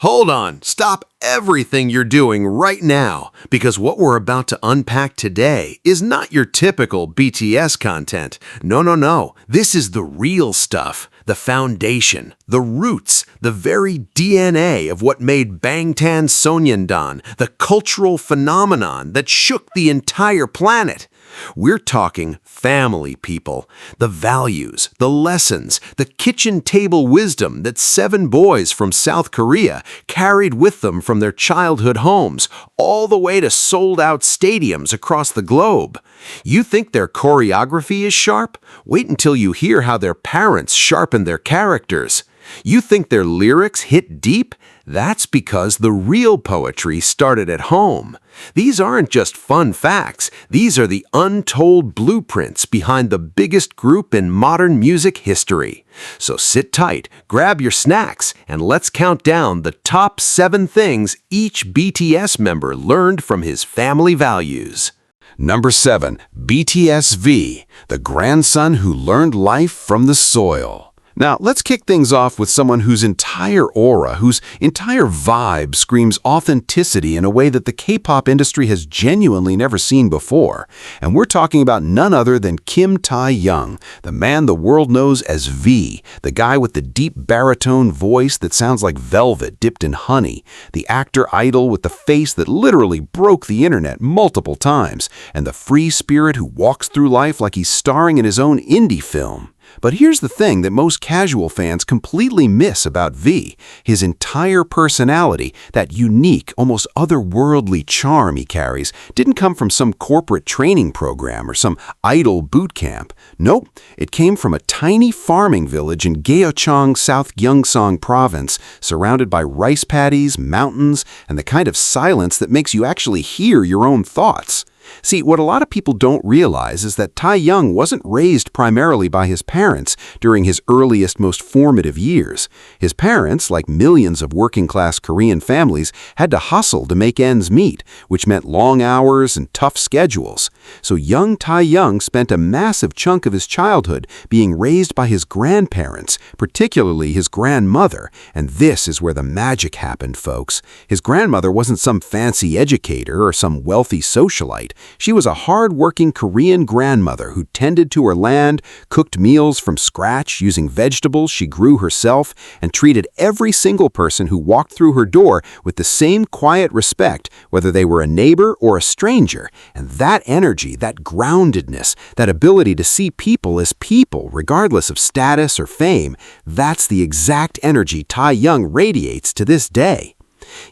Hold on, stop everything you're doing right now, because what we're about to unpack today is not your typical BTS content. No, no, no. This is the real stuff, the foundation, the roots, the very DNA of what made Bangtan Sonyeondan the cultural phenomenon that shook the entire planet. We're talking family, people. The values, the lessons, the kitchen table wisdom that 7 boys from South Korea carried with them from their childhood homes, all the way to sold-out stadiums across the globe. You think their choreography is sharp? Wait until you hear how their parents sharpened their characters. You think their lyrics hit deep? That's because the real poetry started at home. These aren't just fun facts. These are the untold blueprints behind the biggest group in modern music history. So sit tight, grab your snacks, and let's count down the top 7 things each BTS member learned from his family values. Number 7. BTS V, the grandson who learned life from the soil. Now, let's kick things off with someone whose entire aura, whose entire vibe screams authenticity in a way that the K-pop industry has genuinely never seen before. And we're talking about none other than Kim Tae-young, the man the world knows as V, the guy with the deep baritone voice that sounds like velvet dipped in honey, the actor idol with the face that literally broke the internet multiple times, and the free spirit who walks through life like he's starring in his own indie film. But here's the thing that most casual fans completely miss about V. His entire personality, that unique, almost otherworldly charm he carries, didn't come from some corporate training program or some idol boot camp. Nope, it came from a tiny farming village in Gyeocheong, South Gyeongsang Province, surrounded by rice paddies, mountains, and the kind of silence that makes you actually hear your own thoughts. See, what a lot of people don't realize is that Tae-young wasn't raised primarily by his parents during his earliest, most formative years. His parents, like millions of working-class Korean families, had to hustle to make ends meet, which meant long hours and tough schedules. So young Tae-young spent a massive chunk of his childhood being raised by his grandparents, particularly his grandmother, and this is where the magic happened, folks. His grandmother wasn't some fancy educator or some wealthy socialite. She was a hard-working Korean grandmother who tended to her land, cooked meals from scratch using vegetables she grew herself, and treated every single person who walked through her door with the same quiet respect, whether they were a neighbor or a stranger. And that energy, that groundedness, that ability to see people as people, regardless of status or fame, that's the exact energy Tae-young radiates to this day.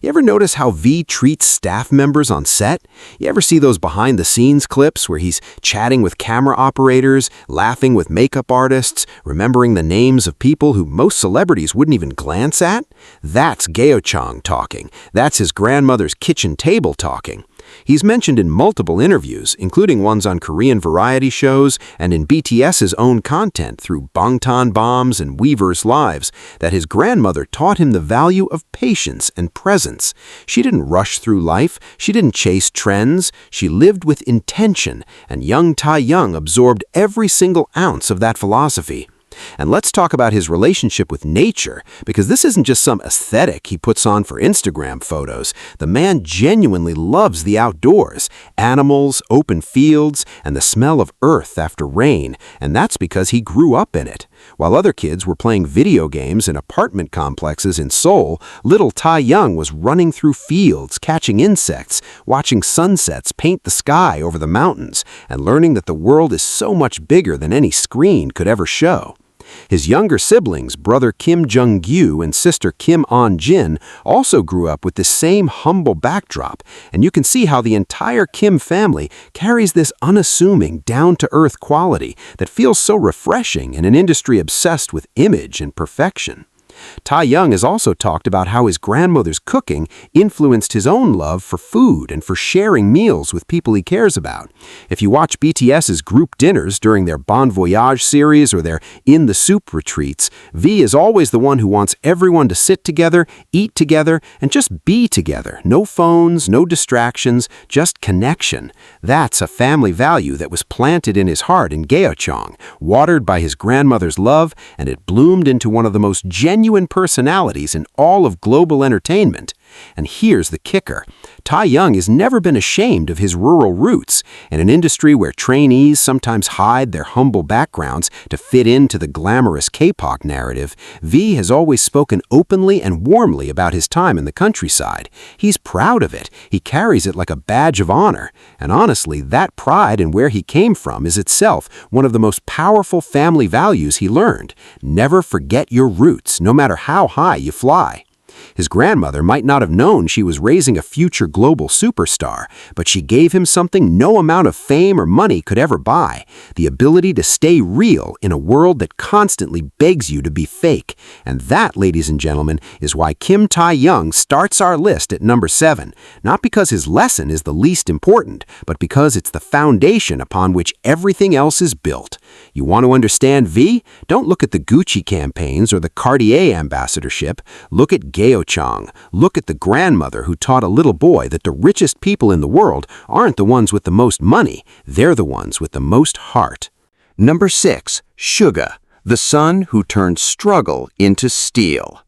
You ever notice how V treats staff members on set? You ever see those behind-the-scenes clips where he's chatting with camera operators, laughing with makeup artists, remembering the names of people who most celebrities wouldn't even glance at? That's Gyeocheong talking. That's his grandmother's kitchen table talking. He's mentioned in multiple interviews, including ones on Korean variety shows and in BTS's own content through Bangtan Bombs and Weverse Lives, that his grandmother taught him the value of patience and presence. She didn't rush through life. She didn't chase trends. She lived with intention, and young Tae-young absorbed every single ounce of that philosophy. And let's talk about his relationship with nature, because this isn't just some aesthetic he puts on for Instagram photos. The man genuinely loves the outdoors, animals, open fields, and the smell of earth after rain, and that's because he grew up in it. While other kids were playing video games in apartment complexes in Seoul, little Tae-young was running through fields, catching insects, watching sunsets paint the sky over the mountains, and learning that the world is so much bigger than any screen could ever show. His younger siblings, brother Kim Jung-gyu and sister Kim On-jin, also grew up with the same humble backdrop, and you can see how the entire Kim family carries this unassuming, down-to-earth quality that feels so refreshing in an industry obsessed with image and perfection. Tae-young has also talked about how his grandmother's cooking influenced his own love for food and for sharing meals with people he cares about. If you watch BTS's group dinners during their Bon Voyage series or their In the Soup retreats, V is always the one who wants everyone to sit together, eat together, and just be together. No phones, no distractions, just connection. That's a family value that was planted in his heart in Gyeocheong, watered by his grandmother's love, and it bloomed into one of the most genuine genuine personalities in all of global entertainment. And here's the kicker. Taeyong has never been ashamed of his rural roots. In an industry where trainees sometimes hide their humble backgrounds to fit into the glamorous K-pop narrative, V has always spoken openly and warmly about his time in the countryside. He's proud of it. He carries it like a badge of honor. And honestly, that pride in where he came from is itself one of the most powerful family values he learned. Never forget your roots, no matter how high you fly. His grandmother might not have known she was raising a future global superstar, but she gave him something no amount of fame or money could ever buy: the ability to stay real in a world that constantly begs you to be fake. And that, ladies and gentlemen, is why Kim Taeyong starts our list at number 7. Not because his lesson is the least important, but because it's the foundation upon which everything else is built. You want to understand V? Don't look at the Gucci campaigns or the Cartier ambassadorship. Look at Gaochang. Look at the grandmother who taught a little boy that the richest people in the world aren't the ones with the most money. They're the ones with the most heart. Number 6. Suga, the son who turned struggle into steel.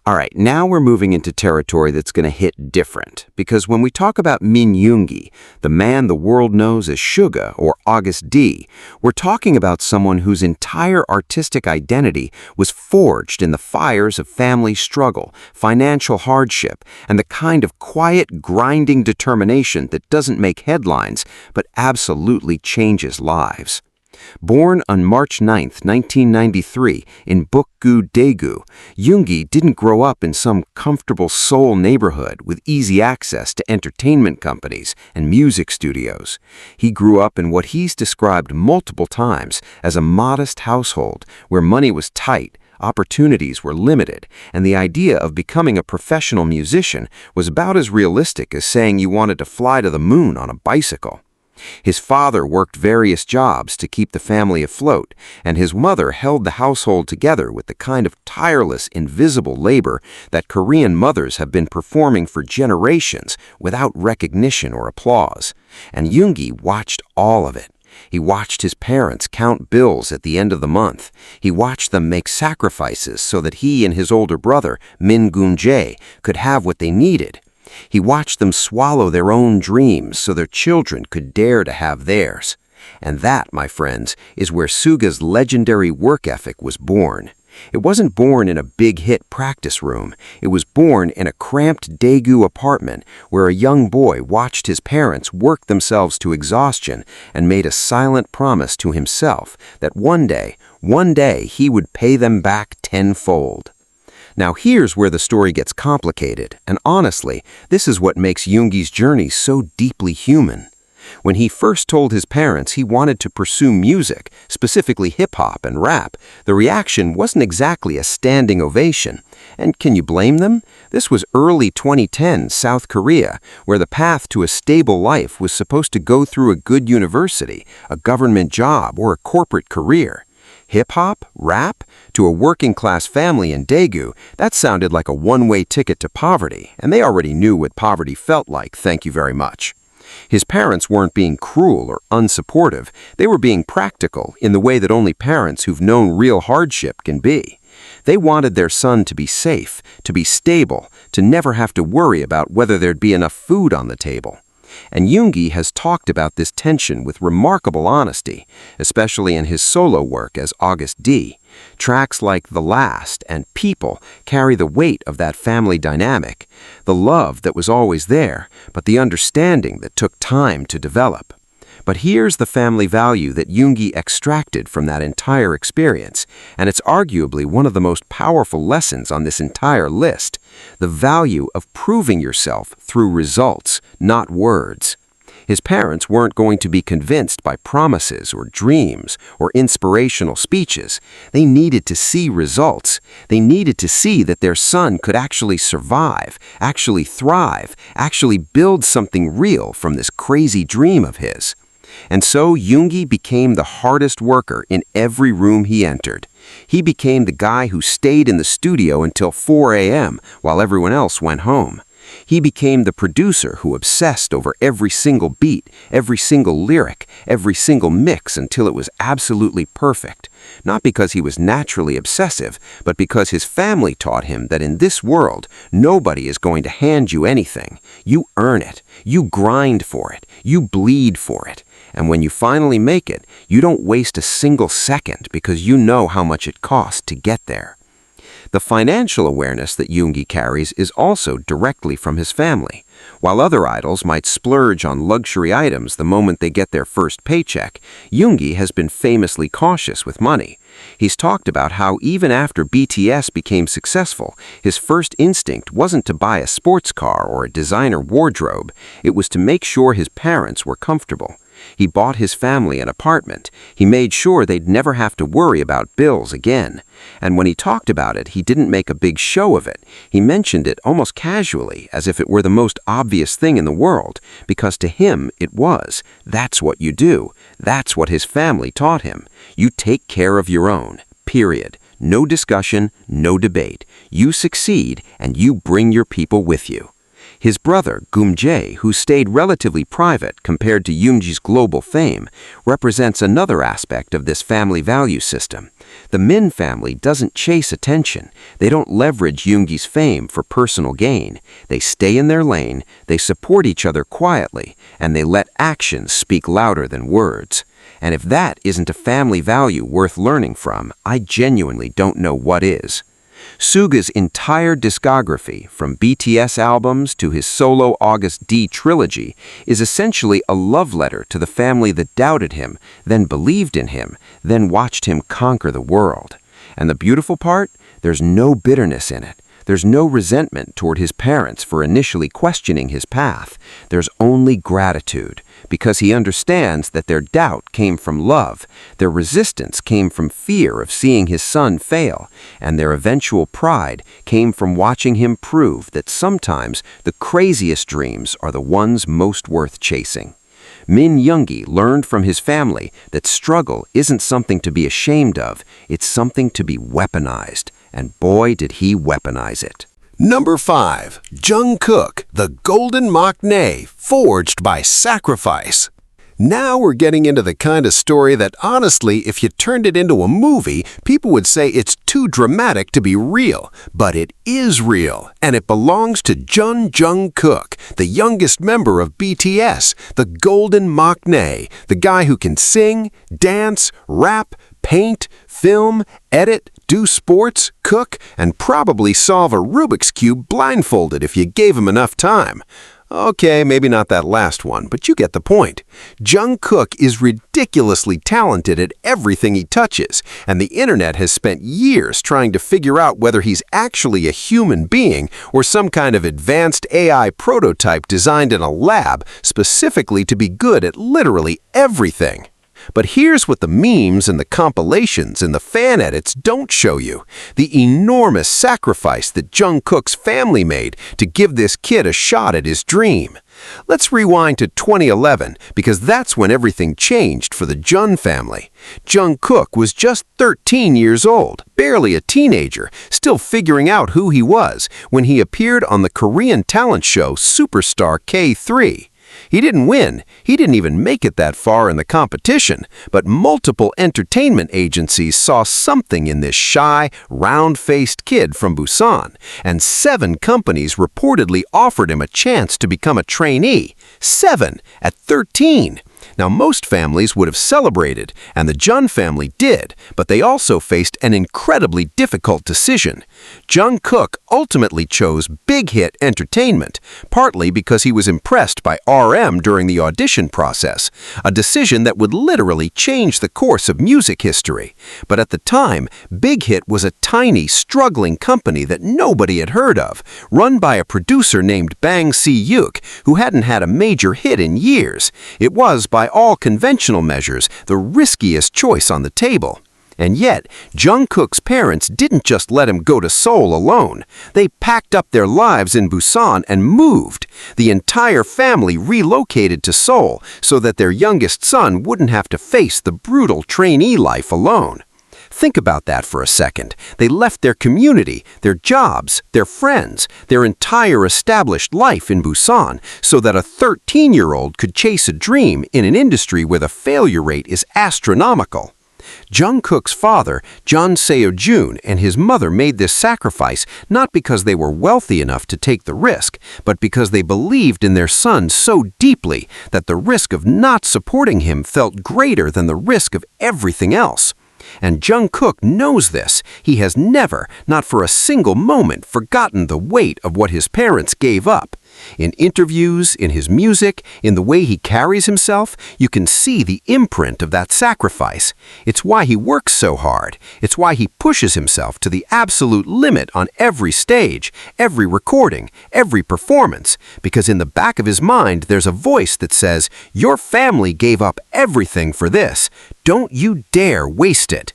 All right, now we're moving into territory that's going to hit different, because when we talk about Min Yoongi, the man the world knows as Suga or August D, we're talking about someone whose entire artistic identity was forged in the fires of family struggle, financial hardship, and the kind of quiet, grinding determination that doesn't make headlines, but absolutely changes lives. Born on March 9, 1993, in Bukgu, Daegu, Yoongi didn't grow up in some comfortable Seoul neighborhood with easy access to entertainment companies and music studios. He grew up in what he's described multiple times as a modest household where money was tight, opportunities were limited, and the idea of becoming a professional musician was about as realistic as saying you wanted to fly to the moon on a bicycle. His father worked various jobs to keep the family afloat, and his mother held the household together with the kind of tireless, invisible labor that Korean mothers have been performing for generations without recognition or applause. And Yoongi watched all of it. He watched his parents count bills at the end of the month. He watched them make sacrifices so that he and his older brother, Min Gun-jae, could have what they needed. He watched them swallow their own dreams so their children could dare to have theirs. And that, my friends, is where Suga's legendary work ethic was born. It wasn't born in a big-hit practice room. It was born in a cramped Daegu apartment where a young boy watched his parents work themselves to exhaustion and made a silent promise to himself that one day he would pay them back tenfold. Now here's where the story gets complicated, and honestly, this is what makes Yoongi's journey so deeply human. When he first told his parents he wanted to pursue music, specifically hip-hop and rap, the reaction wasn't exactly a standing ovation. And can you blame them? This was early 2010 South Korea, where the path to a stable life was supposed to go through a good university, a government job, or a corporate career. Hip-hop? Rap? To a working-class family in Daegu, that sounded like a one-way ticket to poverty, and they already knew what poverty felt like, thank you very much. His parents weren't being cruel or unsupportive. They were being practical in the way that only parents who've known real hardship can be. They wanted their son to be safe, to be stable, to never have to worry about whether there'd be enough food on the table. And Yoongi has talked about this tension with remarkable honesty, especially in his solo work as August D. Tracks like The Last and People carry the weight of that family dynamic, the love that was always there, but the understanding that took time to develop. But here's the family value that Yoongi extracted from that entire experience, and it's arguably one of the most powerful lessons on this entire list: the value of proving yourself through results, not words. His parents weren't going to be convinced by promises or dreams or inspirational speeches. They needed to see results. They needed to see that their son could actually survive, actually thrive, actually build something real from this crazy dream of his. And so Yoongi became the hardest worker in every room he entered. He became the guy who stayed in the studio until 4 a.m. while everyone else went home. He became the producer who obsessed over every single beat, every single lyric, every single mix until it was absolutely perfect. Not because he was naturally obsessive, but because his family taught him that in this world, nobody is going to hand you anything. You earn it. You grind for it. You bleed for it. And when you finally make it, you don't waste a single second because you know how much it cost to get there. The financial awareness that Yoongi carries is also directly from his family. While other idols might splurge on luxury items the moment they get their first paycheck, Yoongi has been famously cautious with money. He's talked about how even after BTS became successful, his first instinct wasn't to buy a sports car or a designer wardrobe, it was to make sure his parents were comfortable. He bought his family an apartment. He made sure they'd never have to worry about bills again. And when he talked about it, he didn't make a big show of it. He mentioned it almost casually, as if it were the most obvious thing in the world, because to him it was. That's what you do. That's what his family taught him. You take care of your own. Period. No discussion, no debate. You succeed, and you bring your people with you. His brother, Geum-jae, who stayed relatively private compared to Yoongi's global fame, represents another aspect of this family value system. The Min family doesn't chase attention. They don't leverage Yoongi's fame for personal gain. They stay in their lane, they support each other quietly, and they let actions speak louder than words. And if that isn't a family value worth learning from, I genuinely don't know what is. Suga's entire discography, from BTS albums to his solo August D trilogy, is essentially a love letter to the family that doubted him, then believed in him, then watched him conquer the world. And the beautiful part? There's no bitterness in it. There's no resentment toward his parents for initially questioning his path. There's only gratitude, because he understands that their doubt came from love, their resistance came from fear of seeing his son fail, and their eventual pride came from watching him prove that sometimes the craziest dreams are the ones most worth chasing. Min Yoongi learned from his family that struggle isn't something to be ashamed of, it's something to be weaponized. And boy, did he weaponize it. Number 5. Jungkook, the golden maknae, forged by sacrifice. Now we're getting into the kind of story that honestly, if you turned it into a movie, people would say it's too dramatic to be real. But it is real, and it belongs to Jungkook, the youngest member of BTS, the golden maknae, the guy who can sing, dance, rap, paint, film, edit, do sports, cook, and probably solve a Rubik's Cube blindfolded if you gave him enough time. Okay, maybe not that last one, but you get the point. Jungkook is ridiculously talented at everything he touches, and the internet has spent years trying to figure out whether he's actually a human being or some kind of advanced AI prototype designed in a lab specifically to be good at literally everything. But here's what the memes and the compilations and the fan edits don't show you. The enormous sacrifice that Jungkook's family made to give this kid a shot at his dream. Let's rewind to 2011 because that's when everything changed for the Jun family. Jungkook was just 13 years old, barely a teenager, still figuring out who he was when he appeared on the Korean talent show Superstar K3. He didn't win. He didn't even make it that far in the competition, but multiple entertainment agencies saw something in this shy, round-faced kid from Busan, and 7 companies reportedly offered him a chance to become a trainee. 7 at 13. Now, most families would have celebrated, and the Jun family did, but they also faced an incredibly difficult decision. Jungkook ultimately chose Big Hit Entertainment, partly because he was impressed by RM during the audition process, a decision that would literally change the course of music history. But at the time, Big Hit was a tiny, struggling company that nobody had heard of, run by a producer named Bang Si-yuk, who hadn't had a major hit in years. It was, by all conventional measures, the riskiest choice on the table. And yet, Jungkook's parents didn't just let him go to Seoul alone. They packed up their lives in Busan and moved. The entire family relocated to Seoul so that their youngest son wouldn't have to face the brutal trainee life alone. Think about that for a second. They left their community, their jobs, their friends, their entire established life in Busan so that a 13-year-old could chase a dream in an industry where the failure rate is astronomical. Jungkook's father, Jeon Seo-jun, and his mother made this sacrifice not because they were wealthy enough to take the risk, but because they believed in their son so deeply that the risk of not supporting him felt greater than the risk of everything else. And Jungkook knows this. He has never, not for a single moment, forgotten the weight of what his parents gave up. In interviews, in his music, in the way he carries himself, you can see the imprint of that sacrifice. It's why he works so hard. It's why he pushes himself to the absolute limit on every stage, every recording, every performance, because in the back of his mind there's a voice that says, "Your family gave up everything for this. Don't you dare waste it."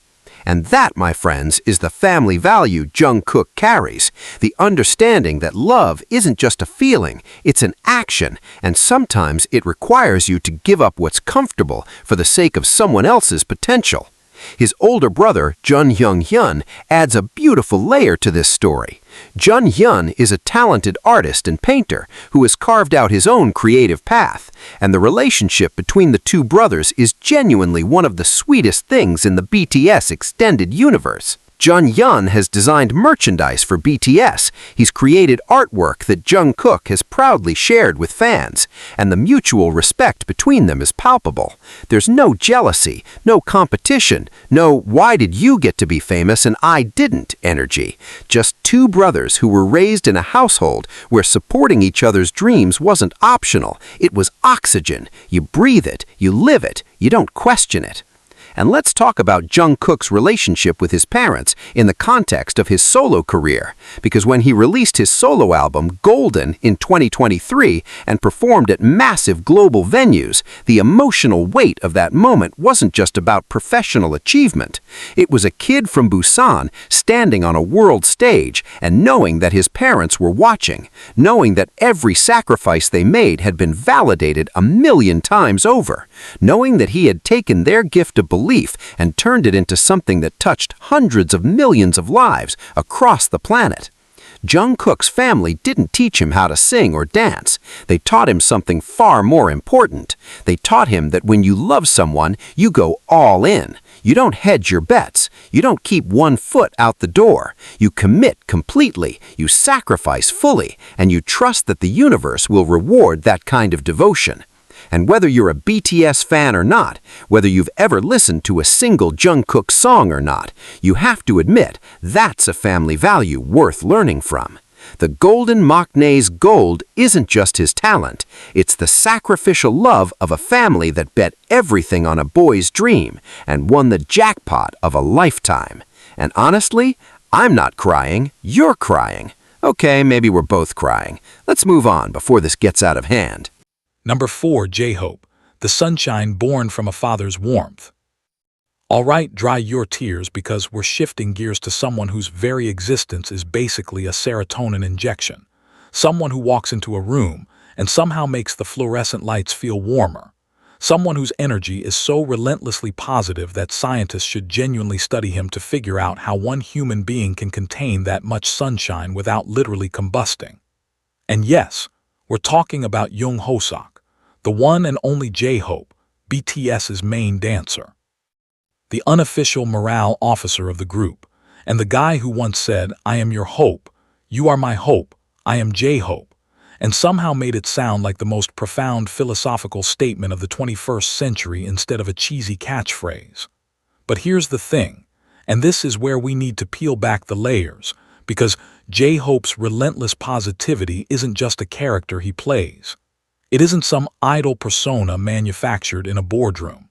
And that, my friends, is the family value Jungkook carries, the understanding that love isn't just a feeling, it's an action, and sometimes it requires you to give up what's comfortable for the sake of someone else's potential. His older brother, Jun Hyun, adds a beautiful layer to this story. Jun Hyun is a talented artist and painter who has carved out his own creative path, and the relationship between the two brothers is genuinely one of the sweetest things in the BTS extended universe. Jun Hyun has designed merchandise for BTS. He's created artwork that Jungkook has proudly shared with fans, and the mutual respect between them is palpable. There's no jealousy, no competition, no "why did you get to be famous and I didn't" energy. Just two brothers who were raised in a household where supporting each other's dreams wasn't optional. It was oxygen. You breathe it, you live it, you don't question it. And let's talk about Jungkook's relationship with his parents in the context of his solo career, because when he released his solo album, Golden, in 2023 and performed at massive global venues, the emotional weight of that moment wasn't just about professional achievement. It was a kid from Busan standing on a world stage and knowing that his parents were watching, knowing that every sacrifice they made had been validated 1,000,000 times over, knowing that he had taken their gift of belief and turned it into something that touched hundreds of millions of lives across the planet. Jungkook's family didn't teach him how to sing or dance. They taught him something far more important. They taught him that when you love someone, you go all in. You don't hedge your bets. You don't keep one foot out the door. You commit completely. You sacrifice fully. And you trust that the universe will reward that kind of devotion. And whether you're a BTS fan or not, whether you've ever listened to a single Jungkook song or not, you have to admit that's a family value worth learning from. The golden maknae's gold isn't just his talent, it's the sacrificial love of a family that bet everything on a boy's dream and won the jackpot of a lifetime. And honestly, I'm not crying, you're crying. Okay, maybe we're both crying. Let's move on before this gets out of hand. Number 4, J-Hope, the sunshine born from a father's warmth. All right, dry your tears because we're shifting gears to someone whose very existence is basically a serotonin injection. Someone who walks into a room and somehow makes the fluorescent lights feel warmer. Someone whose energy is so relentlessly positive that scientists should genuinely study him to figure out how one human being can contain that much sunshine without literally combusting. And yes, we're talking about Jung Hoseok, the one and only J-Hope, BTS's main dancer. The unofficial morale officer of the group, and the guy who once said, "I am your hope, you are my hope, I am J-Hope," and somehow made it sound like the most profound philosophical statement of the 21st century instead of a cheesy catchphrase. But here's the thing, and this is where we need to peel back the layers, because J-Hope's relentless positivity isn't just a character he plays. It isn't some idle persona manufactured in a boardroom.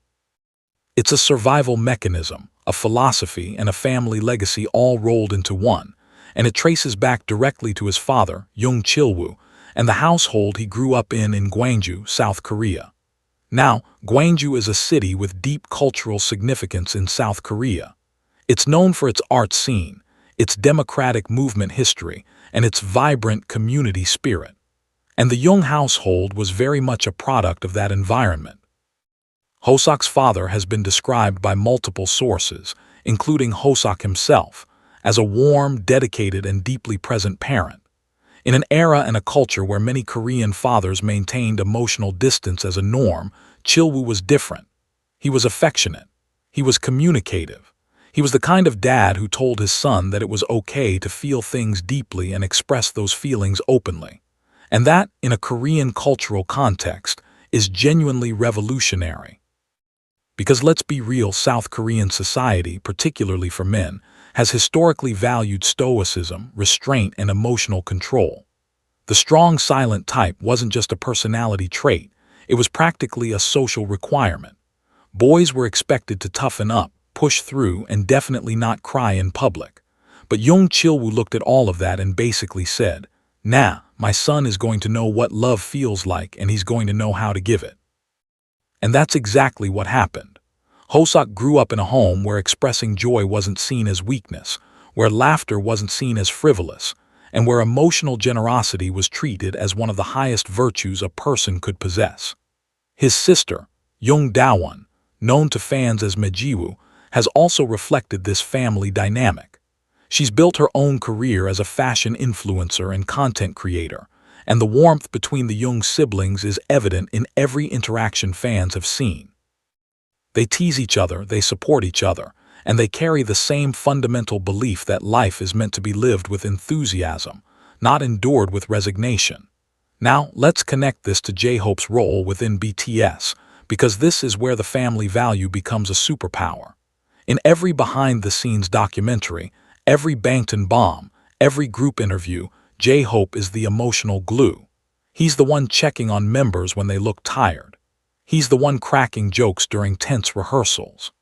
It's a survival mechanism, a philosophy, and a family legacy all rolled into one, and it traces back directly to his father, Jung Chil-woo, and the household he grew up in Gwangju, South Korea. Now, Gwangju is a city with deep cultural significance in South Korea. It's known for its art scene, its democratic movement history, and its vibrant community spirit. And the Jung household was very much a product of that environment. Hoseok's father has been described by multiple sources, including Hoseok himself, as a warm, dedicated, and deeply present parent. In an era and a culture where many Korean fathers maintained emotional distance as a norm, Chilwoo was different. He was affectionate. He was communicative. He was the kind of dad who told his son that it was okay to feel things deeply and express those feelings openly. And that, in a Korean cultural context, is genuinely revolutionary. Because let's be real, South Korean society, particularly for men, has historically valued stoicism, restraint, and emotional control. The strong, silent type wasn't just a personality trait, it was practically a social requirement. Boys were expected to toughen up, push through, and definitely not cry in public. But Young Chilwoo looked at all of that and basically said, "Nah, my son is going to know what love feels like and he's going to know how to give it." And that's exactly what happened. Hoseok grew up in a home where expressing joy wasn't seen as weakness, where laughter wasn't seen as frivolous, and where emotional generosity was treated as one of the highest virtues a person could possess. His sister, Young Dawon, known to fans as Mejiwoo, has also reflected this family dynamic. She's built her own career as a fashion influencer and content creator, and the warmth between the Young siblings is evident in every interaction fans have seen. They tease each other, they support each other, and they carry the same fundamental belief that life is meant to be lived with enthusiasm, not endured with resignation. Now, let's connect this to J-Hope's role within BTS, because this is where the family value becomes a superpower. In every behind-the-scenes documentary, every Bangtan bomb, every group interview, J-Hope is the emotional glue. He's the one checking on members when they look tired. He's the one cracking jokes during tense rehearsals.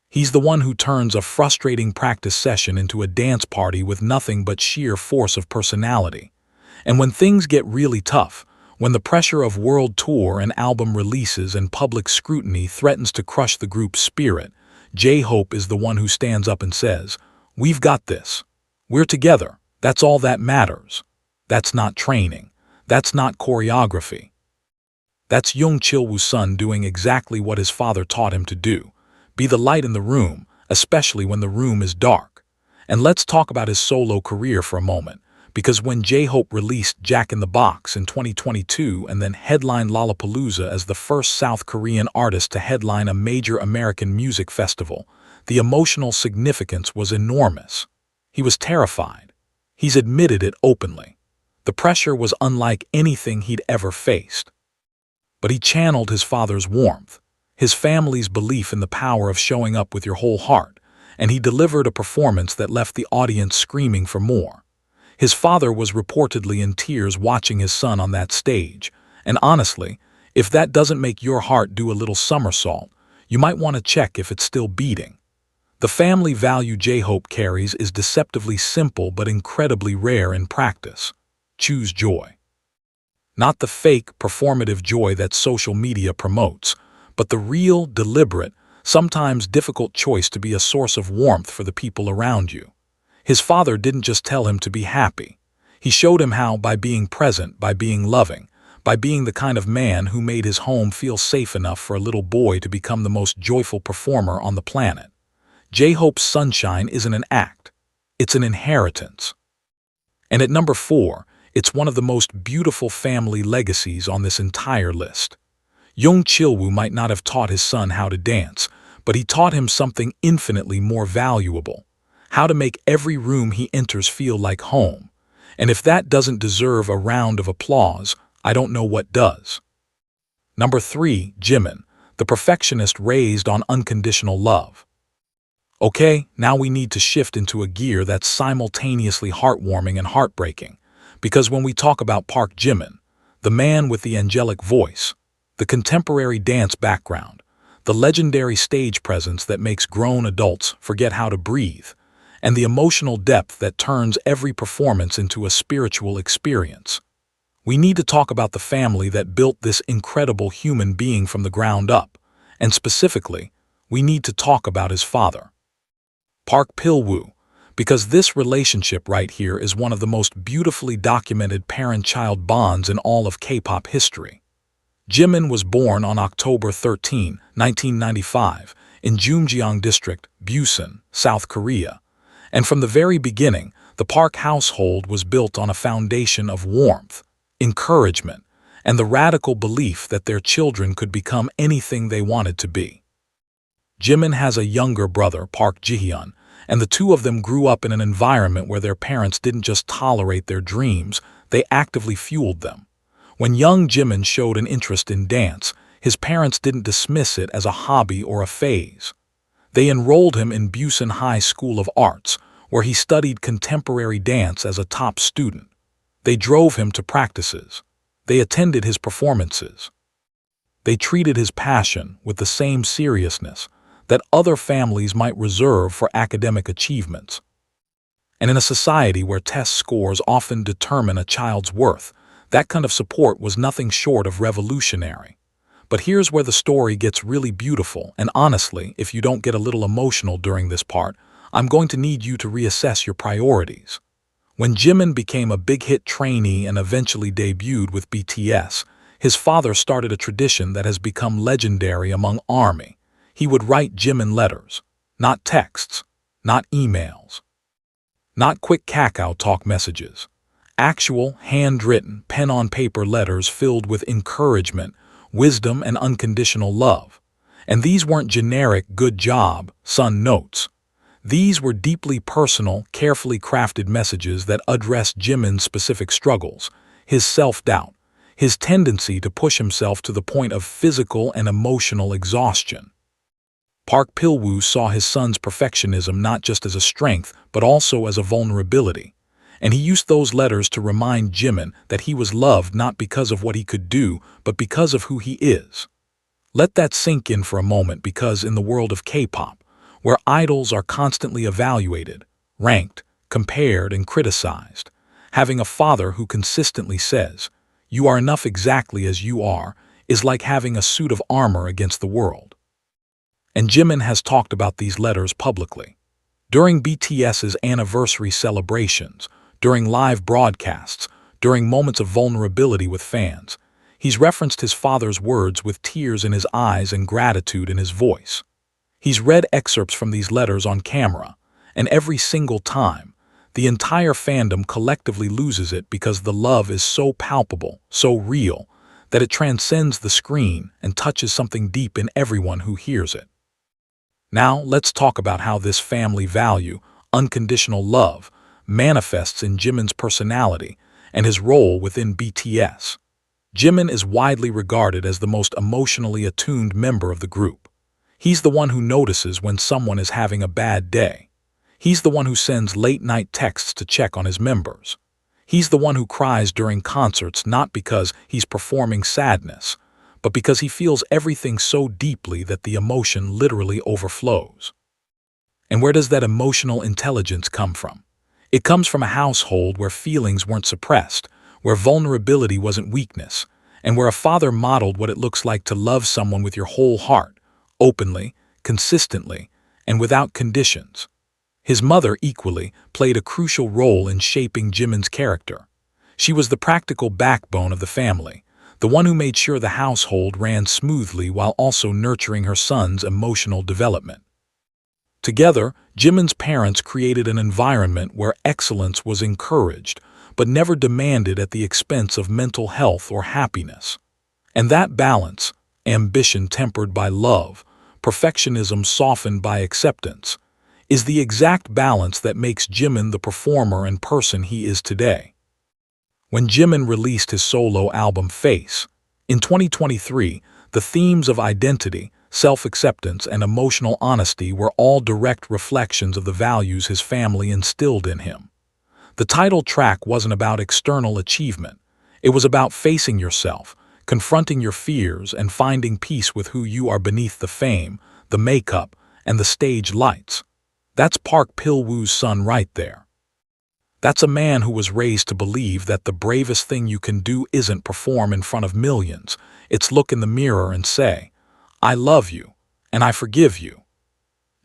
He's the one who turns a frustrating practice session into a dance party with nothing but sheer force of personality. And when things get really tough, when the pressure of world tour and album releases and public scrutiny threatens to crush the group's spirit, J-Hope is the one who stands up and says, "We've got this. We're together. That's all that matters." That's not training. That's not choreography. That's Young Chilwoo's son doing exactly what his father taught him to do. Be the light in the room, especially when the room is dark. And let's talk about his solo career for a moment, because when J-Hope released Jack in the Box in 2022 and then headlined Lollapalooza as the first South Korean artist to headline a major American music festival, the emotional significance was enormous. He was terrified. He's admitted it openly. The pressure was unlike anything he'd ever faced. But he channeled his father's warmth, his family's belief in the power of showing up with your whole heart, and he delivered a performance that left the audience screaming for more. His father was reportedly in tears watching his son on that stage, and honestly, if that doesn't make your heart do a little somersault, you might want to check if it's still beating. The family value J-Hope carries is deceptively simple but incredibly rare in practice. Choose joy. Not the fake, performative joy that social media promotes, but the real, deliberate, sometimes difficult choice to be a source of warmth for the people around you. His father didn't just tell him to be happy. He showed him how by being present, by being loving, by being the kind of man who made his home feel safe enough for a little boy to become the most joyful performer on the planet. J-Hope's sunshine isn't an act. It's an inheritance. And at number 4, it's one of the most beautiful family legacies on this entire list. Young Chilwoo might not have taught his son how to dance, but he taught him something infinitely more valuable: how to make every room he enters feel like home. And if that doesn't deserve a round of applause, I don't know what does. Number 3, Jimin, the perfectionist raised on unconditional love. Okay, now we need to shift into a gear that's simultaneously heartwarming and heartbreaking. Because when we talk about Park Jimin, the man with the angelic voice, the contemporary dance background, the legendary stage presence that makes grown adults forget how to breathe, and the emotional depth that turns every performance into a spiritual experience, we need to talk about the family that built this incredible human being from the ground up, and specifically, we need to talk about his father, Park Pil-woo, because this relationship right here is one of the most beautifully documented parent-child bonds in all of K-pop history. Jimin was born on October 13, 1995, in Jungjeong District, Busan, South Korea. And from the very beginning, the Park household was built on a foundation of warmth, encouragement, and the radical belief that their children could become anything they wanted to be. Jimin has a younger brother, Park Jihyun, and the two of them grew up in an environment where their parents didn't just tolerate their dreams, they actively fueled them. When young Jimin showed an interest in dance, his parents didn't dismiss it as a hobby or a phase. They enrolled him in Busan High School of Arts, where he studied contemporary dance as a top student. They drove him to practices. They attended his performances. They treated his passion with the same seriousness that other families might reserve for academic achievements. And in a society where test scores often determine a child's worth, that kind of support was nothing short of revolutionary. But here's where the story gets really beautiful, and honestly, if you don't get a little emotional during this part, I'm going to need you to reassess your priorities. When Jimin became a big-hit trainee and eventually debuted with BTS, his father started a tradition that has become legendary among ARMY. He would write Jimin letters, not texts, not emails, not quick Kakao talk messages. Actual, handwritten, pen-on-paper letters filled with encouragement, wisdom, and unconditional love. And these weren't generic "good job, son" notes. These were deeply personal, carefully crafted messages that addressed Jimin's specific struggles, his self-doubt, his tendency to push himself to the point of physical and emotional exhaustion. Park Pil-woo saw his son's perfectionism not just as a strength, but also as a vulnerability. And he used those letters to remind Jimin that he was loved not because of what he could do, but because of who he is. Let that sink in for a moment, because in the world of K-pop, where idols are constantly evaluated, ranked, compared, and criticized, having a father who consistently says, "You are enough exactly as you are," is like having a suit of armor against the world. And Jimin has talked about these letters publicly. During BTS's anniversary celebrations, during live broadcasts, during moments of vulnerability with fans, he's referenced his father's words with tears in his eyes and gratitude in his voice. He's read excerpts from these letters on camera, and every single time, the entire fandom collectively loses it because the love is so palpable, so real, that it transcends the screen and touches something deep in everyone who hears it. Now, let's talk about how this family value, unconditional love, manifests in Jimin's personality and his role within BTS. Jimin is widely regarded as the most emotionally attuned member of the group. He's the one who notices when someone is having a bad day. He's the one who sends late-night texts to check on his members. He's the one who cries during concerts not because he's performing sadness, but because he feels everything so deeply that the emotion literally overflows. And where does that emotional intelligence come from? It comes from a household where feelings weren't suppressed, where vulnerability wasn't weakness, and where a father modeled what it looks like to love someone with your whole heart, openly, consistently, and without conditions. His mother, equally, played a crucial role in shaping Jimin's character. She was the practical backbone of the family, the one who made sure the household ran smoothly while also nurturing her son's emotional development. Together, Jimin's parents created an environment where excellence was encouraged, but never demanded at the expense of mental health or happiness. And that balance, ambition tempered by love, perfectionism softened by acceptance, is the exact balance that makes Jimin the performer and person he is today. When Jimin released his solo album Face, in 2023, the themes of identity, self-acceptance, and emotional honesty were all direct reflections of the values his family instilled in him. The title track wasn't about external achievement. It was about facing yourself, confronting your fears, and finding peace with who you are beneath the fame, the makeup, and the stage lights. That's Park Pil-woo's son right there. That's a man who was raised to believe that the bravest thing you can do isn't perform in front of millions. It's look in the mirror and say, "I love you, and I forgive you."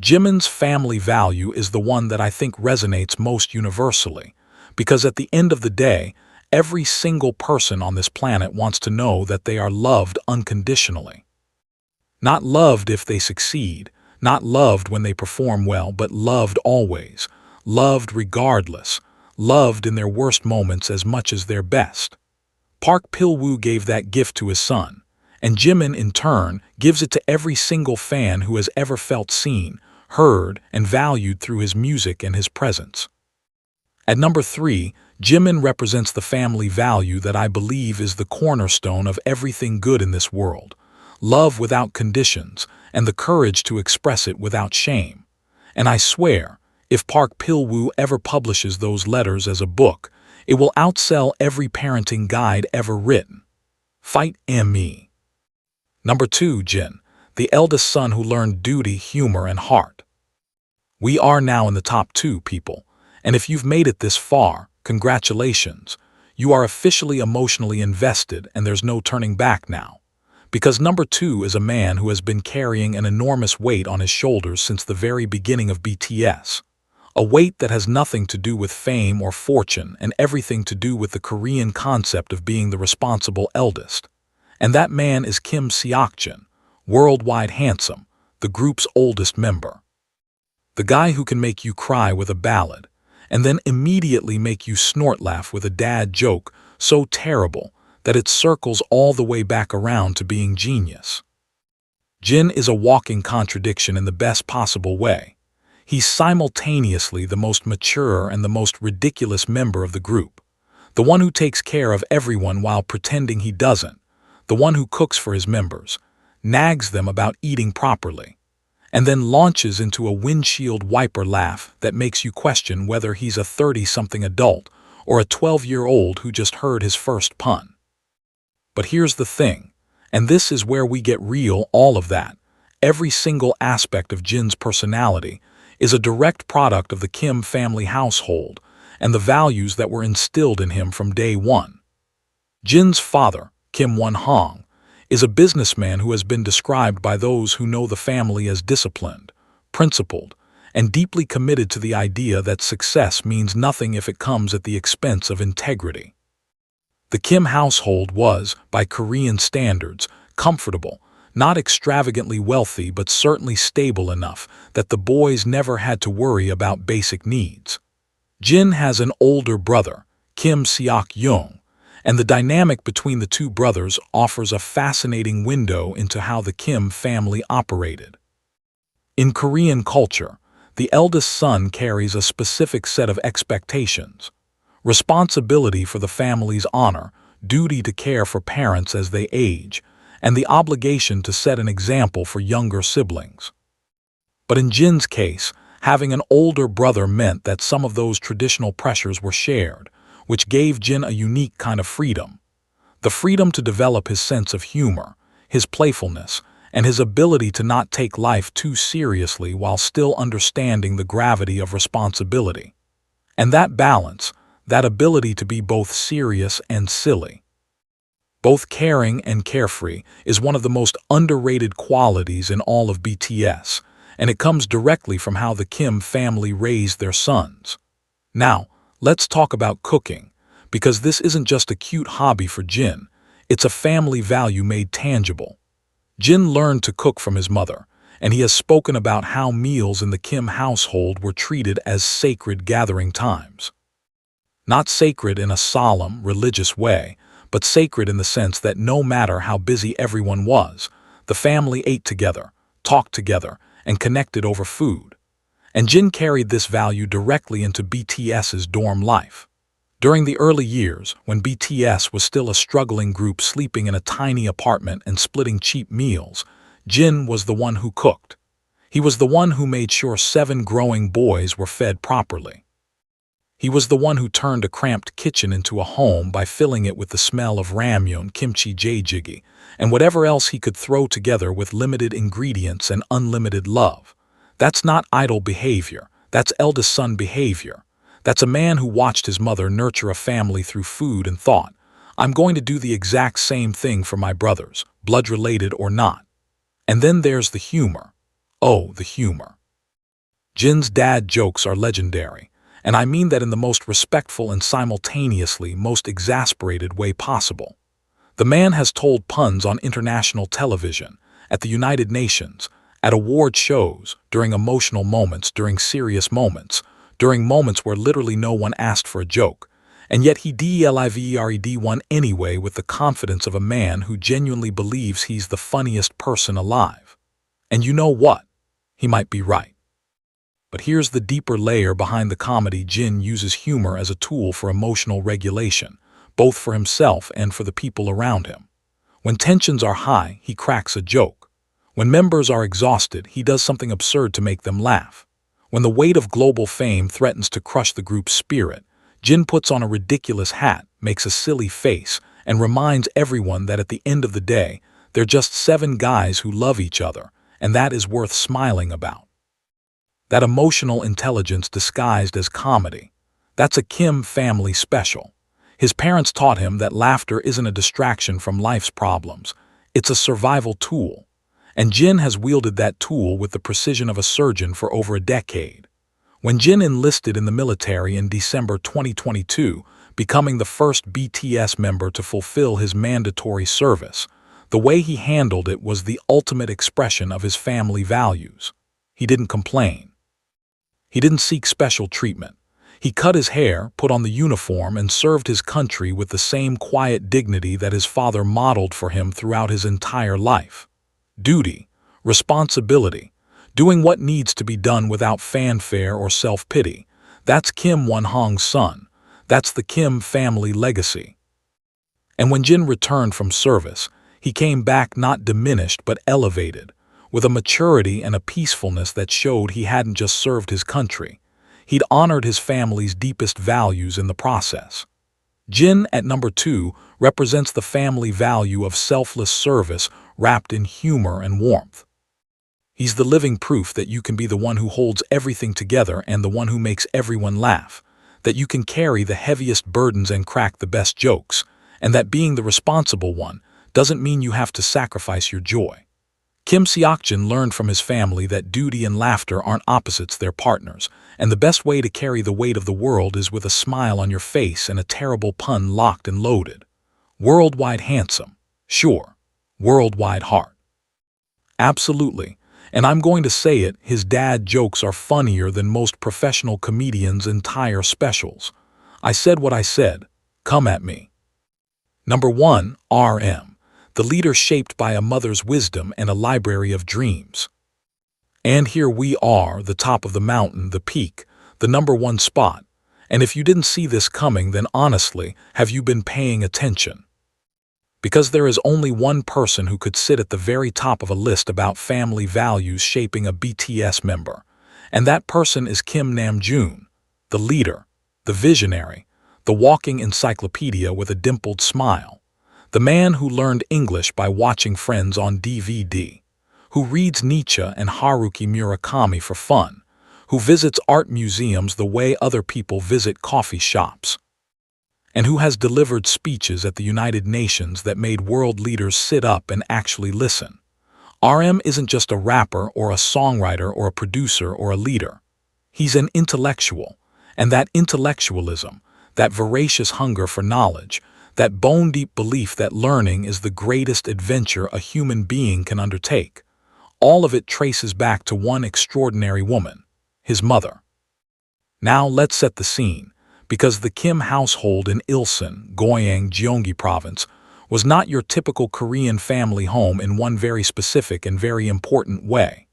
Jimin's family value is the one that I think resonates most universally, because at the end of the day, every single person on this planet wants to know that they are loved unconditionally. Not loved if they succeed, Not loved when they perform well, but loved always. Loved regardless. Loved in their worst moments as much as their best. Park Pil-woo gave that gift to his son, and Jimin, in turn, gives it to every single fan who has ever felt seen, heard, and valued through his music and his presence. At number 3, Jimin represents the family value that I believe is the cornerstone of everything good in this world. Love without conditions, and the courage to express it without shame. And I swear, if Park Pil-woo ever publishes those letters as a book, it will outsell every parenting guide ever written. Fight me. Number 2, Jin, the eldest son who learned duty, humor, and heart. We are now in the top 2, people, and if you've made it this far, congratulations. You are officially emotionally invested, and there's no turning back now. Because number 2 is a man who has been carrying an enormous weight on his shoulders since the very beginning of BTS. A weight that has nothing to do with fame or fortune and everything to do with the Korean concept of being the responsible eldest. And that man is Kim Seok-jin, worldwide handsome, the group's oldest member. The guy who can make you cry with a ballad, and then immediately make you snort laugh with a dad joke so terrible that it circles all the way back around to being genius. Jin is a walking contradiction in the best possible way. He's simultaneously the most mature and the most ridiculous member of the group, the one who takes care of everyone while pretending he doesn't, the one who cooks for his members, nags them about eating properly, and then launches into a windshield wiper laugh that makes you question whether he's a 30-something adult or a 12-year-old who just heard his first pun. But here's the thing, and this is where we get real, all of that. Every single aspect of Jin's personality is a direct product of the Kim family household and the values that were instilled in him from day one. Jin's father, Kim Won-hong, is a businessman who has been described by those who know the family as disciplined, principled, and deeply committed to the idea that success means nothing if it comes at the expense of integrity. The Kim household was, by Korean standards, comfortable, not extravagantly wealthy but certainly stable enough that the boys never had to worry about basic needs. Jin has an older brother, Kim Seok-young, and the dynamic between the two brothers offers a fascinating window into how the Kim family operated. In Korean culture, the eldest son carries a specific set of expectations: responsibility for the family's honor, duty to care for parents as they age, and the obligation to set an example for younger siblings. But in Jin's case, having an older brother meant that some of those traditional pressures were shared, which gave Jin a unique kind of freedom. The freedom to develop his sense of humor, his playfulness, and his ability to not take life too seriously while still understanding the gravity of responsibility. And that balance, that ability to be both serious and silly, both caring and carefree, is one of the most underrated qualities in all of BTS, and it comes directly from how the Kim family raised their sons. Now, let's talk about cooking, because this isn't just a cute hobby for Jin, it's a family value made tangible. Jin learned to cook from his mother, and he has spoken about how meals in the Kim household were treated as sacred gathering times. Not sacred in a solemn, religious way, but sacred in the sense that no matter how busy everyone was, the family ate together, talked together, and connected over food. And Jin carried this value directly into BTS's dorm life. During the early years, when BTS was still a struggling group sleeping in a tiny apartment and splitting cheap meals, Jin was the one who cooked. He was the one who made sure 7 growing boys were fed properly. He was the one who turned a cramped kitchen into a home by filling it with the smell of ramyeon, kimchi jjigae, and whatever else he could throw together with limited ingredients and unlimited love. That's not idle behavior, that's eldest son behavior. That's a man who watched his mother nurture a family through food and thought, I'm going to do the exact same thing for my brothers, blood-related or not. And then there's the humor. Oh, the humor. Jin's dad jokes are legendary, and I mean that in the most respectful and simultaneously most exasperated way possible. The man has told puns on international television, at the United Nations, At award shows, during emotional moments, during serious moments, during moments where literally no one asked for a joke. And yet he delivered one anyway with the confidence of a man who genuinely believes he's the funniest person alive. And you know what? He might be right. But here's the deeper layer behind the comedy. Jin uses humor as a tool for emotional regulation, both for himself and for the people around him. When tensions are high, he cracks a joke. When members are exhausted, he does something absurd to make them laugh. When the weight of global fame threatens to crush the group's spirit, Jin puts on a ridiculous hat, makes a silly face, and reminds everyone that at the end of the day, they're just 7 guys who love each other, and that is worth smiling about. That emotional intelligence disguised as comedy. That's a Kim family special. His parents taught him that laughter isn't a distraction from life's problems. It's a survival tool. And Jin has wielded that tool with the precision of a surgeon for over a decade. When Jin enlisted in the military in December 2022, becoming the first BTS member to fulfill his mandatory service, the way he handled it was the ultimate expression of his family values. He didn't complain. He didn't seek special treatment. He cut his hair, put on the uniform, and served his country with the same quiet dignity that his father modeled for him throughout his entire life. Duty, responsibility, doing what needs to be done without fanfare or self-pity. That's Kim Won-hong's son. That's the Kim family legacy. And when Jin returned from service, he came back not diminished but elevated, with a maturity and a peacefulness that showed he hadn't just served his country. He'd honored his family's deepest values in the process. Jin, at number 2, represents the family value of selfless service wrapped in humor and warmth. He's the living proof that you can be the one who holds everything together and the one who makes everyone laugh, that you can carry the heaviest burdens and crack the best jokes, and that being the responsible one doesn't mean you have to sacrifice your joy. Kim Seokjin learned from his family that duty and laughter aren't opposites, they're partners, and the best way to carry the weight of the world is with a smile on your face and a terrible pun locked and loaded. Worldwide handsome. Sure. Worldwide heart. Absolutely. And I'm going to say it, his dad jokes are funnier than most professional comedians' entire specials. I said what I said. Come at me. Number 1, RM. The leader shaped by a mother's wisdom and a library of dreams. And here we are, the top of the mountain, the peak, the number 1 spot. And if you didn't see this coming, then honestly, have you been paying attention? Because there is only one person who could sit at the very top of a list about family values shaping a BTS member, and that person is Kim Namjoon, the leader, the visionary, the walking encyclopedia with a dimpled smile, the man who learned English by watching Friends on DVD, who reads Nietzsche and Haruki Murakami for fun, who visits art museums the way other people visit coffee shops, and who has delivered speeches at the United Nations that made world leaders sit up and actually listen. RM isn't just a rapper or a songwriter or a producer or a leader. He's an intellectual, and that intellectualism, that voracious hunger for knowledge, that bone-deep belief that learning is the greatest adventure a human being can undertake, all of it traces back to one extraordinary woman, his mother. Now let's set the scene. Because the Kim household in Ilsan, Goyang, Gyeonggi province, was not your typical Korean family home in one very specific and very important way.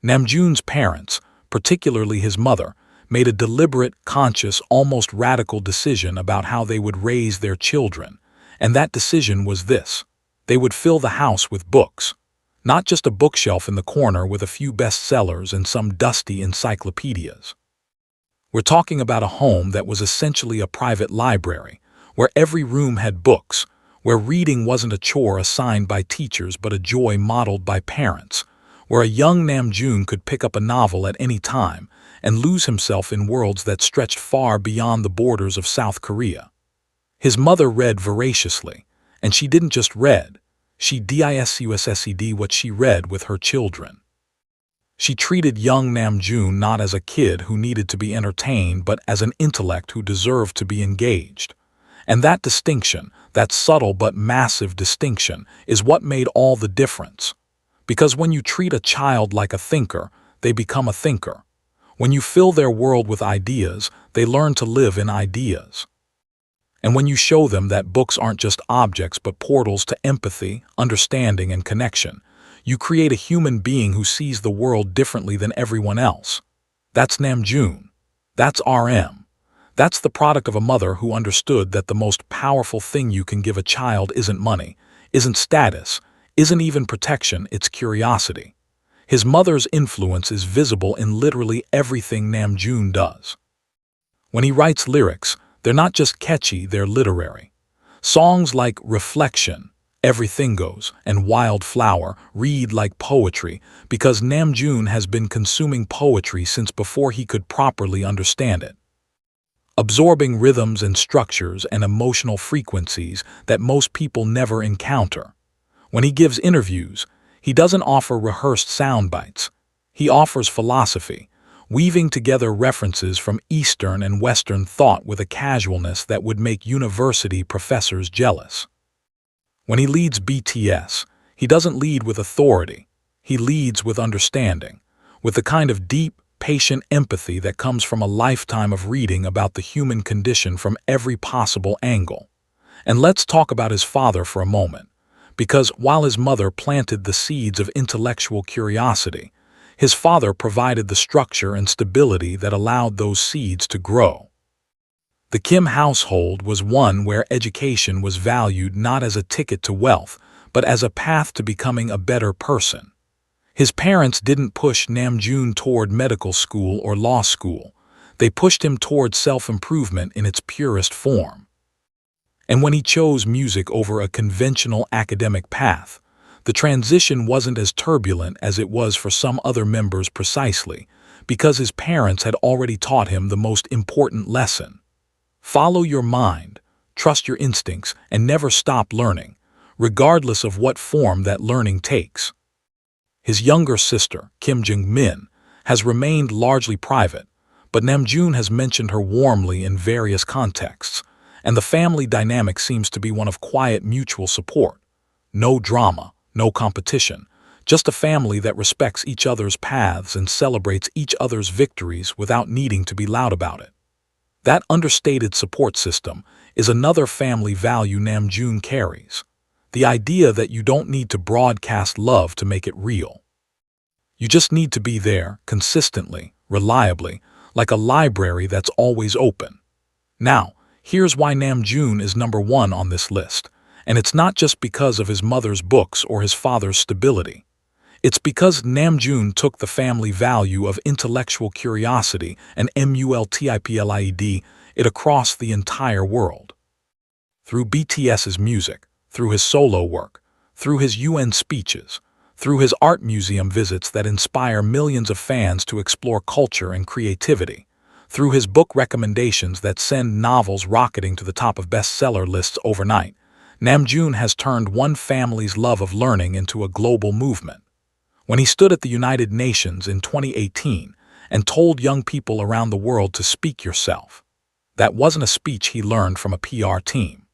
Namjoon's parents, particularly his mother, made a deliberate, conscious, almost radical decision about how they would raise their children, and that decision was this. They would fill the house with books. Not just a bookshelf in the corner with a few bestsellers and some dusty encyclopedias. We're talking about a home that was essentially a private library, where every room had books, where reading wasn't a chore assigned by teachers but a joy modeled by parents, where a young Namjoon could pick up a novel at any time and lose himself in worlds that stretched far beyond the borders of South Korea. His mother read voraciously, and she didn't just read, she discussed what she read with her children. She treated young Namjoon not as a kid who needed to be entertained but as an intellect who deserved to be engaged. And that distinction, that subtle but massive distinction, is what made all the difference. Because when you treat a child like a thinker, they become a thinker. When you fill their world with ideas, they learn to live in ideas. And when you show them that books aren't just objects but portals to empathy, understanding, and connection, you create a human being who sees the world differently than everyone else. That's Namjoon. That's RM. That's the product of a mother who understood that the most powerful thing you can give a child isn't money, isn't status, isn't even protection, it's curiosity. His mother's influence is visible in literally everything Namjoon does. When he writes lyrics, they're not just catchy, they're literary. Songs like Reflection, Everything Goes, and Wildflower read like poetry because Namjoon has been consuming poetry since before he could properly understand it. Absorbing rhythms and structures and emotional frequencies that most people never encounter. When he gives interviews, he doesn't offer rehearsed sound bites. He offers philosophy, weaving together references from Eastern and Western thought with a casualness that would make university professors jealous. When he leads BTS, he doesn't lead with authority. He leads with understanding, with the kind of deep, patient empathy that comes from a lifetime of reading about the human condition from every possible angle. And let's talk about his father for a moment, because while his mother planted the seeds of intellectual curiosity, his father provided the structure and stability that allowed those seeds to grow. The Kim household was one where education was valued not as a ticket to wealth, but as a path to becoming a better person. His parents didn't push Namjoon toward medical school or law school. They pushed him toward self-improvement in its purest form. And when he chose music over a conventional academic path, the transition wasn't as turbulent as it was for some other members precisely, because his parents had already taught him the most important lesson. Follow your mind, trust your instincts, and never stop learning, regardless of what form that learning takes. His younger sister, Kim Jungmin, has remained largely private, but Namjoon has mentioned her warmly in various contexts, and the family dynamic seems to be one of quiet mutual support. No drama, no competition, just a family that respects each other's paths and celebrates each other's victories without needing to be loud about it. That understated support system is another family value Namjoon carries. The idea that you don't need to broadcast love to make it real. You just need to be there, consistently, reliably, like a library that's always open. Now, here's why Namjoon is number one on this list, and it's not just because of his mother's books or his father's stability. It's because Namjoon took the family value of intellectual curiosity and multiplied it across the entire world. Through BTS's music, through his solo work, through his UN speeches, through his art museum visits that inspire millions of fans to explore culture and creativity, through his book recommendations that send novels rocketing to the top of bestseller lists overnight, Namjoon has turned one family's love of learning into a global movement. When he stood at the United Nations in 2018 and told young people around the world to speak yourself, that wasn't a speech he learned from a PR team.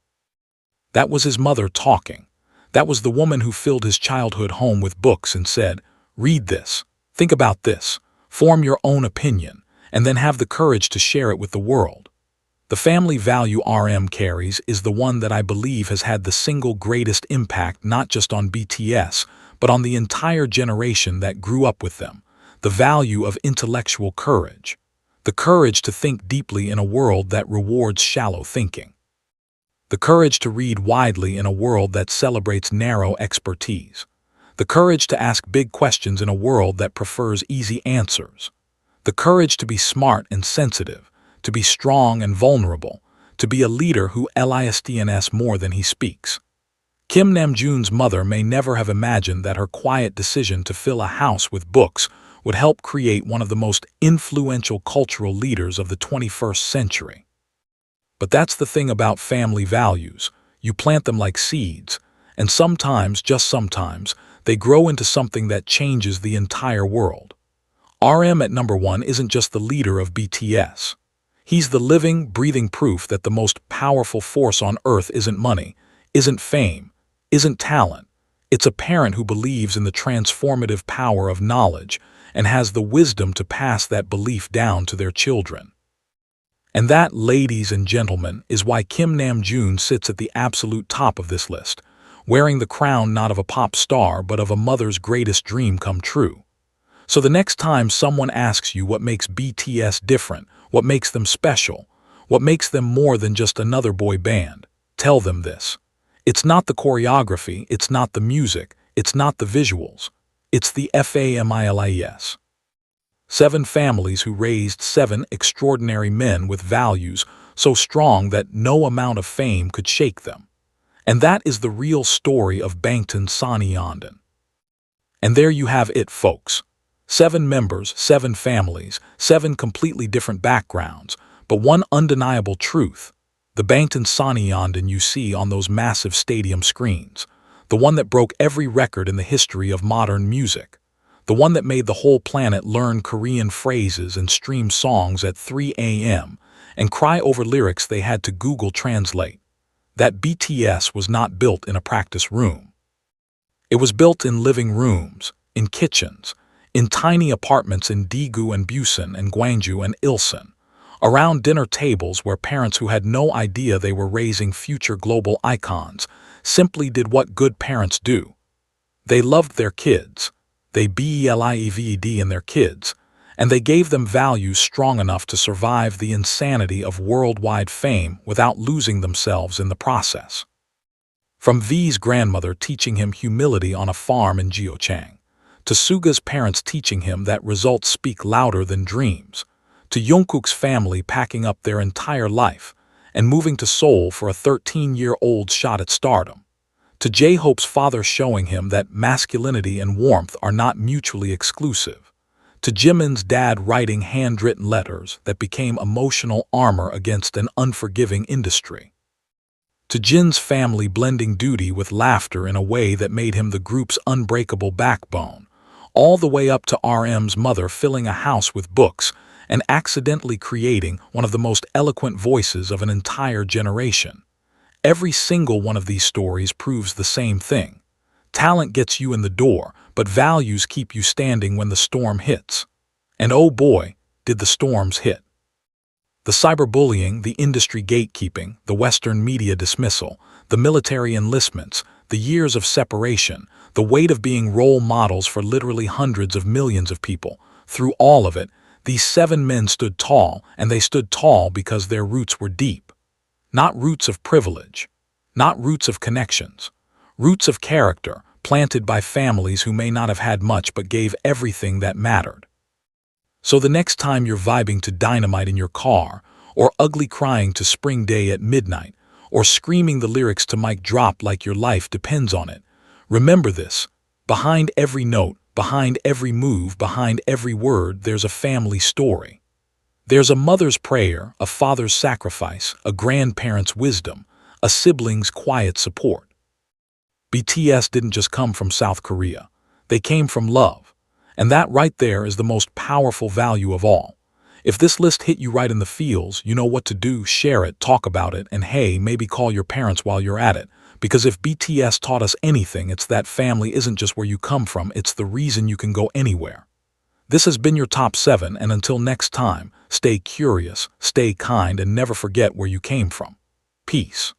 That was his mother talking. That was the woman who filled his childhood home with books and said, "Read this, think about this, form your own opinion, and then have the courage to share it with the world." The family value RM carries is the one that I believe has had the single greatest impact not just on BTS, but on the entire generation that grew up with them, the value of intellectual courage, the courage to think deeply in a world that rewards shallow thinking, the courage to read widely in a world that celebrates narrow expertise, the courage to ask big questions in a world that prefers easy answers, the courage to be smart and sensitive, to be strong and vulnerable, to be a leader who listens more than he speaks. Kim Namjoon's mother may never have imagined that her quiet decision to fill a house with books would help create one of the most influential cultural leaders of the 21st century. But that's the thing about family values. You plant them like seeds, and sometimes, just sometimes, they grow into something that changes the entire world. RM at number one isn't just the leader of BTS. He's the living, breathing proof that the most powerful force on earth isn't money, isn't fame, isn't talent, It's a parent who believes in the transformative power of knowledge and has the wisdom to pass that belief down to their children. And that, ladies and gentlemen, is why Kim Namjoon sits at the absolute top of this list, wearing the crown not of a pop star but of a mother's greatest dream come true. So the next time someone asks you what makes BTS different, what makes them special, what makes them more than just another boy band, tell them this. It's not the choreography, it's not the music, it's not the visuals. It's the families. 7 families who raised 7 extraordinary men with values so strong that no amount of fame could shake them. And that is the real story of Bangtan Sonyeondan. And there you have it, folks. 7 members, 7 families, 7 completely different backgrounds, but one undeniable truth. The Bangtan Sonyeondan you see on those massive stadium screens. The one that broke every record in the history of modern music. The one that made the whole planet learn Korean phrases and stream songs at 3 a.m. and cry over lyrics they had to Google Translate. That BTS was not built in a practice room. It was built in living rooms, in kitchens, in tiny apartments in Daegu and Busan and Gwangju and Ilsan, around dinner tables where parents who had no idea they were raising future global icons simply did what good parents do. They loved their kids. They believed in their kids, and they gave them values strong enough to survive the insanity of worldwide fame without losing themselves in the process. From V's grandmother teaching him humility on a farm in Gyeochang, to Suga's parents teaching him that results speak louder than dreams, to Jungkook's family packing up their entire life and moving to Seoul for a 13-year-old shot at stardom, to J-Hope's father showing him that masculinity and warmth are not mutually exclusive, to Jimin's dad writing handwritten letters that became emotional armor against an unforgiving industry, to Jin's family blending duty with laughter in a way that made him the group's unbreakable backbone, all the way up to RM's mother filling a house with books and accidentally creating one of the most eloquent voices of an entire generation. Every single one of these stories proves the same thing. Talent gets you in the door, but values keep you standing when the storm hits. And oh boy, did the storms hit. The cyberbullying, the industry gatekeeping, the Western media dismissal, the military enlistments, the years of separation, the weight of being role models for literally hundreds of millions of people. Through all of it, these 7 men stood tall, and they stood tall because their roots were deep. Not roots of privilege, not roots of connections, roots of character planted by families who may not have had much but gave everything that mattered. So the next time you're vibing to Dynamite in your car, or ugly crying to Spring Day at midnight, or screaming the lyrics to Mic Drop like your life depends on it, remember this: behind every note, behind every move, behind every word, there's a family story. There's a mother's prayer, a father's sacrifice, a grandparent's wisdom, a sibling's quiet support. BTS didn't just come from South Korea. They came from love. And that right there is the most powerful value of all. If this list hit you right in the feels, you know what to do: share it, talk about it, and hey, maybe call your parents while you're at it. Because if BTS taught us anything, it's that family isn't just where you come from, it's the reason you can go anywhere. This has been your top 7, and until next time, stay curious, stay kind, and never forget where you came from. Peace.